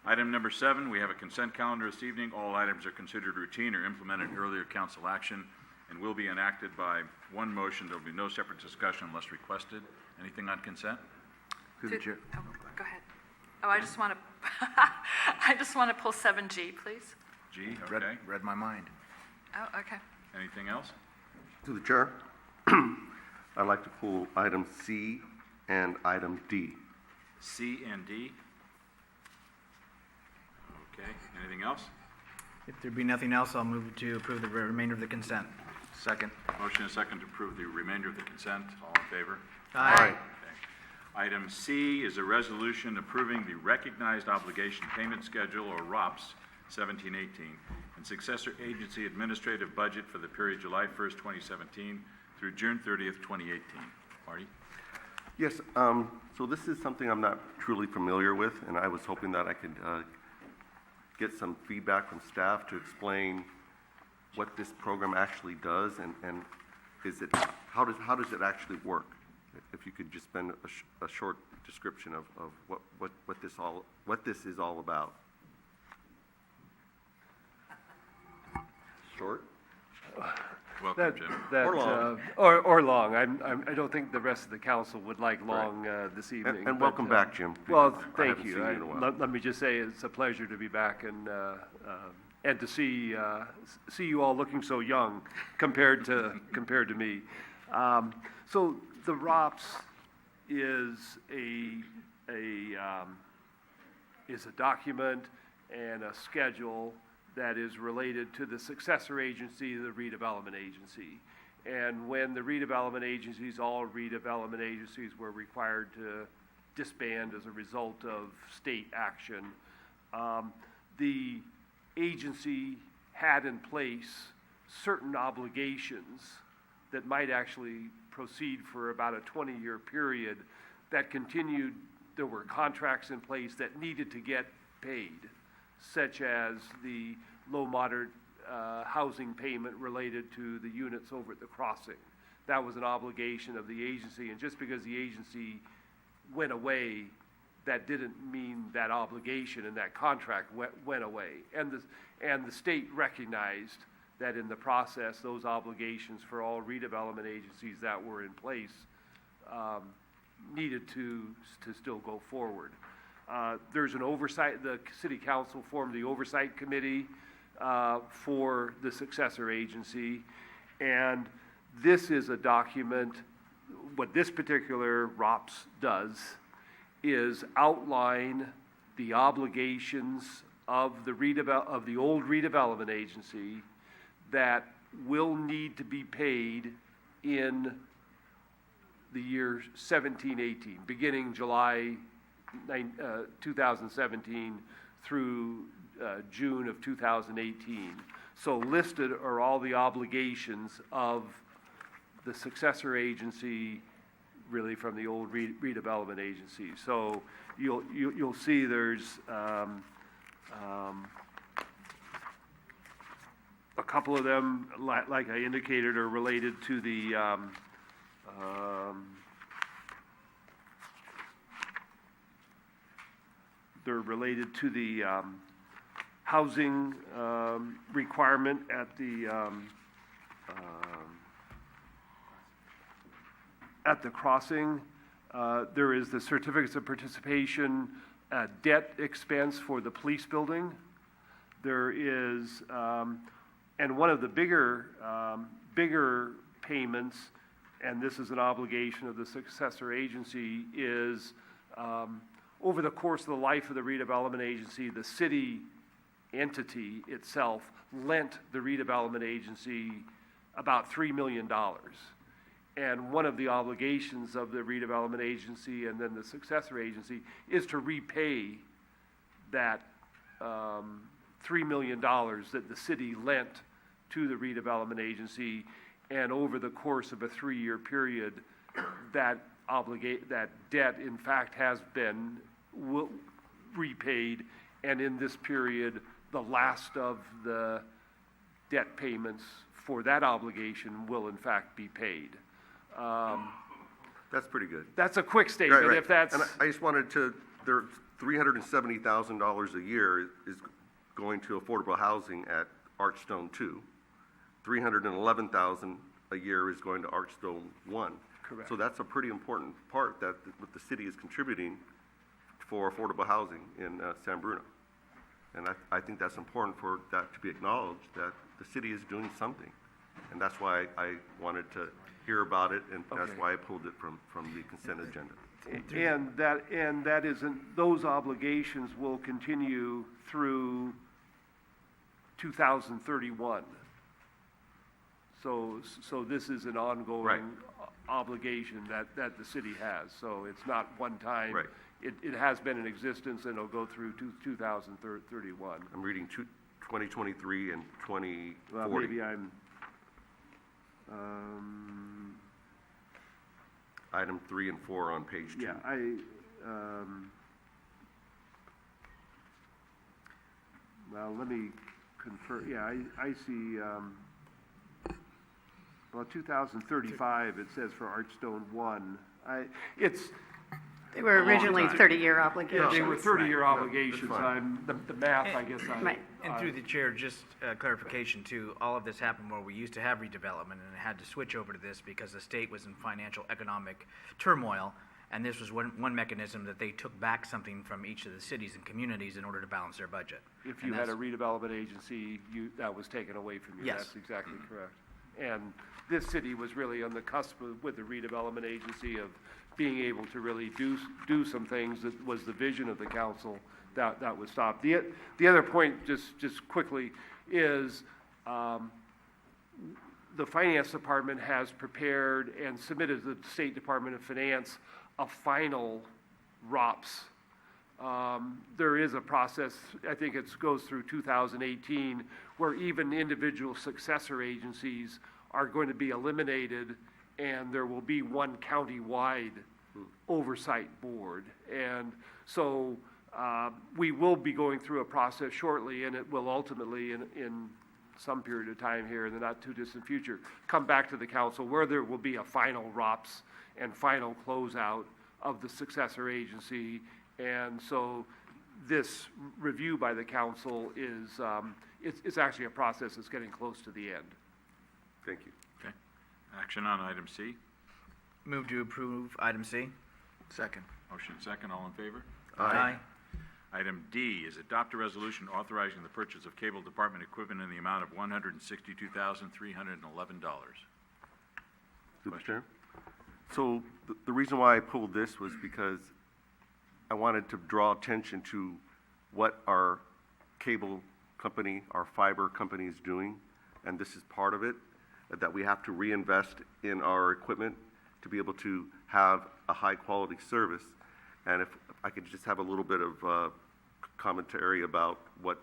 Item number 7, we have a consent calendar this evening. All items are considered routine or implemented earlier council action and will be enacted by one motion. There will be no separate discussion unless requested. Anything on consent? Through the chair. Oh, go ahead. Oh, I just want to, I just want to pull 7G, please. G, okay. Read my mind. Oh, okay. Anything else? To the chair, I'd like to pull item C and item D. C and D. Okay, anything else? If there be nothing else, I'll move to approve the remainder of the consent. Second. Motion and second to approve the remainder of the consent. All in favor? Aye. Okay. Item C is a resolution approving the Recognized Obligation Payment Schedule, or ROPS, 1718, and successor agency administrative budget for the period July 1st, 2017 through June 30th, 2018. Marty? Yes, so this is something I'm not truly familiar with, and I was hoping that I could get some feedback from staff to explain what this program actually does, and is it, how does it actually work? If you could just spend a short description of what this is all about. Short? Welcome, Jim. Or long. Or long. I don't think the rest of the council would like long this evening. And welcome back, Jim. Well, because I thank haven't you. seen in a while. Let me just say it's a pleasure to be back and to see you all looking so young compared to me. So the ROPS is a document and a schedule that is related to the successor agency, the redevelopment agency. And when the redevelopment agencies, all redevelopment agencies were required to disband as a result of state action, the agency had in place certain obligations that might actually proceed for about a 20-year period that continued. There were contracts in place that needed to get paid, such as the low moderate housing payment related to the units over at the crossing. That was an obligation of the agency, and just because the agency went away, that didn't mean that obligation and that contract went away. And the state recognized that in the process, those obligations for all redevelopment agencies that were in place needed to still go forward. There's an oversight, the city council formed the oversight committee for the successor agency, and this is a document. What this particular ROPS does is outline the obligations of the old redevelopment agency that will need to be paid in the year 17-18, beginning July 2017 through June of 2018. So listed are all the obligations of the successor agency, really from the old redevelopment agency. So you'll see there's a couple of them, like I indicated, are related to the they're related to the housing requirement at the crossing. There is the certificates of participation debt expense for the police building. There is, and one of the bigger payments, and this is an obligation of the successor agency, is over the course of the life of the redevelopment agency, the city entity itself lent the redevelopment agency about $3 million. And one of the obligations of the redevelopment agency and then the successor agency is to repay that $3 million that the city lent to the redevelopment agency. And over the course of a 3-year period, that debt, in fact, has been repaid. And in this period, the last of the debt payments for that obligation will, in fact, be paid. That's pretty good. That's a quick statement. Right. If that's And I just wanted to there, $370,000 a year is going to affordable housing at Archstone 2. $311,000 a year is going to Archstone 1. Correct. So that's a pretty important part that what the city is contributing for affordable housing in San Bruno. And I think that's important for that to be acknowledged, that the city is doing something. And that's why I wanted to hear about it, and that's Okay. why I pulled it from the consent agenda. And that isn't, those obligations will continue through 2031. So this is an ongoing Right. obligation that the city has. So it's not one time. Right. It has been in existence, and it'll go through 2031. I'm reading 2023 and 2040. Well, maybe I'm, Item 3 and 4 on page 2. yeah, well, let me confirm, yeah, I see, well, 2035, it says for Archstone 1. It's, They were originally time. 30-year obligations. they were 30-year Right. obligations. fine. The math, I guess, Right. And through the chair, just clarification too, all of this happened where we used to have redevelopment and it had to switch over to this because the state was in financial economic turmoil. And this was one mechanism that they took back something from each of the cities and communities in order to balance their budget. If And you had a that's- redevelopment agency, that was taken away from you. Yes. That's exactly correct. And this city was really on the cusp with the redevelopment agency of being able to really do some things that was the vision of the council that was stopped. The other point, just quickly, is the finance department has prepared and submitted to the State Department of Finance a final ROPS. There is a process, I think it goes through 2018, where even individual successor agencies are going to be eliminated, and there will be one county-wide oversight board. And so we will be going through a process shortly, and it will ultimately, in some period of time here in the not-too-distant future, come back to the council where there will be a final ROPS and final closeout of the successor agency. And so this review by the council is, it's actually a process that's getting close to the end. Thank you. Okay. Action on item C. Move to approve item C. Second. Motion second, all in favor? Aye. Item D is adopt a resolution authorizing the purchase of cable department equipment in the amount of $162,311. Through the chair. So the reason why I pulled this was because I wanted to draw attention to what our cable company, our fiber company is doing, and this is part of it, that we have to reinvest in our equipment to be able to have a high-quality service. And if I could just have a little bit of commentary about what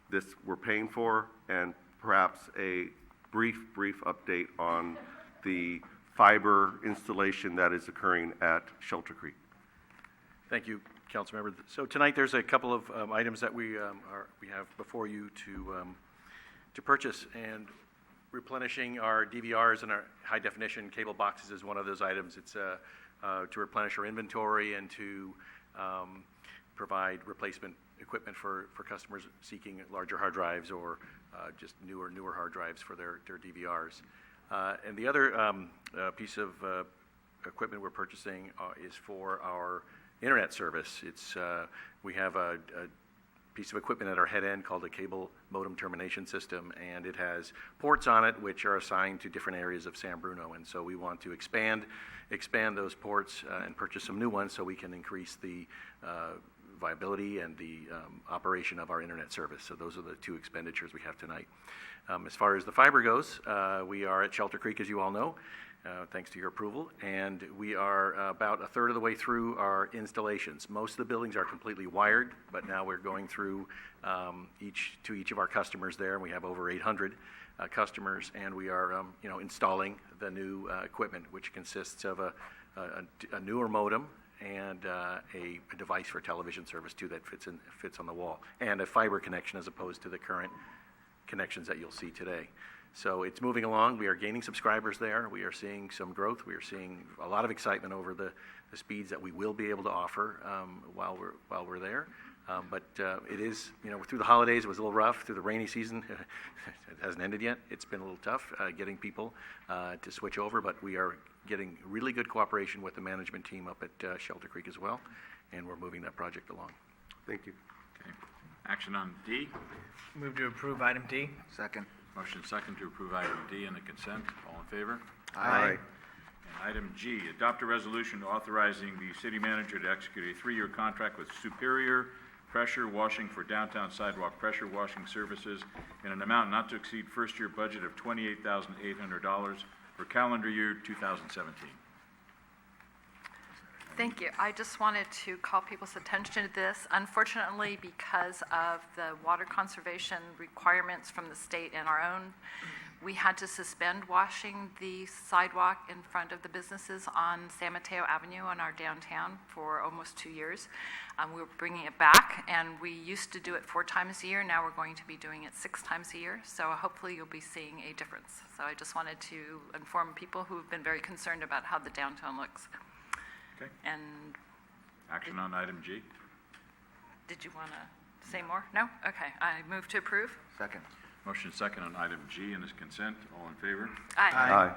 this we're paying for, and perhaps a brief update on the fiber installation that is occurring at Shelter Creek. Thank you, Councilmember. So tonight, there's a couple of items that we have before you to purchase, and replenishing our DVRs and our high-definition cable boxes is one of those items. It's to replenish our inventory and to provide replacement equipment for customers seeking larger hard drives or just newer hard drives for their DVRs. And the other piece of equipment we're purchasing is for our internet service. We have a piece of equipment at our head end called a cable modem termination system, and it has ports on it which are assigned to different areas of San Bruno. And so we want to expand those ports and purchase some new ones so we can increase the viability and the operation of our internet service. So those are the two expenditures we have tonight. As far as the fiber goes, we are at Shelter Creek, as you all know, thanks to your approval, and we are about a third of the way through our installations. Most of the buildings are completely wired, but now we're going through each of our customers there, and we have over 800 customers, and we are installing the new equipment, which consists of a newer modem and a device for television service too that fits on the wall, and a fiber connection as opposed to the current connections that you'll see today. So it's moving along. We are gaining subscribers there. We are seeing some growth. We are seeing a lot of excitement over the speeds that we will be able to offer while we're there. But it is, through the holidays, it was a little rough. Through the rainy season, it hasn't ended yet. It's been a little tough getting people to switch over, but we are getting really good cooperation with the management team up at Shelter Creek as well, and we're moving that project along. Thank you. Okay. Action on D. Move to approve item D. Second. Motion second to approve item D in the consent. All in favor? Aye. And item G, adopt a resolution authorizing the city manager to execute a 3-year contract with Superior Pressure Washing for downtown sidewalk pressure washing services in an amount not to exceed first-year budget of $28,800 for calendar year 2017. Thank you. I just wanted to call people's attention to this. Unfortunately, because of the water conservation requirements from the state and our own, we had to suspend washing the sidewalk in front of the businesses on San Mateo Avenue in our downtown for almost 2 years. We're bringing it back, and we used to do it 4 times a year. Now we're going to be doing it 6 times a year. So hopefully you'll be seeing a difference. So I just wanted to inform people who have been very concerned about how the downtown looks. Okay. And Action on item G. did you want to say more? No? Okay. I move to approve. Second. Motion second on item G in this consent. All in favor? Aye. Aye.